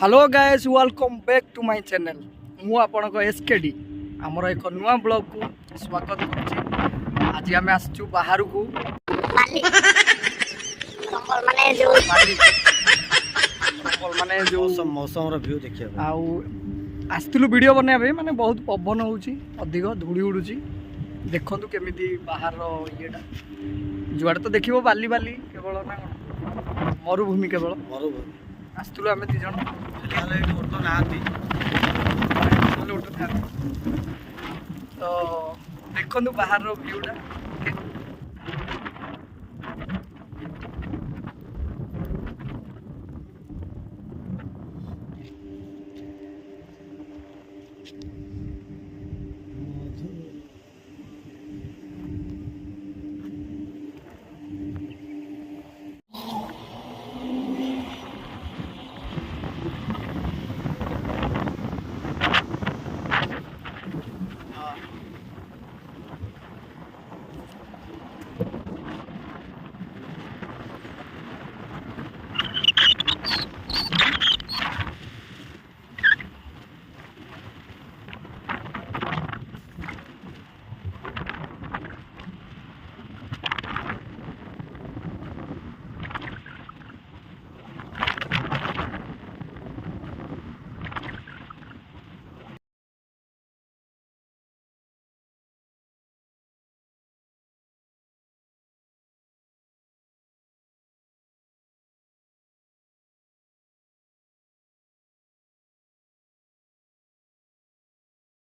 Hello guys welcome back to my channel मु आपन को एसकेडी हमर एक नुआ ब्लॉग को स्वागत करछि। आज आम आसचु बाहर को माने जो मौसम रो व्यू देखिए आउ आस्तिलु वीडियो बनाबे माने बहुत पवन होउची अधिक धूली उडुची देखंतु केमिति बाहर रो येडा जुआडे तो देखिबो बाली बाली केवल ना मरुभूमि केवल मरुभूमि आस्तिलु आमे दी जण तो देखो बाहर व्यूटा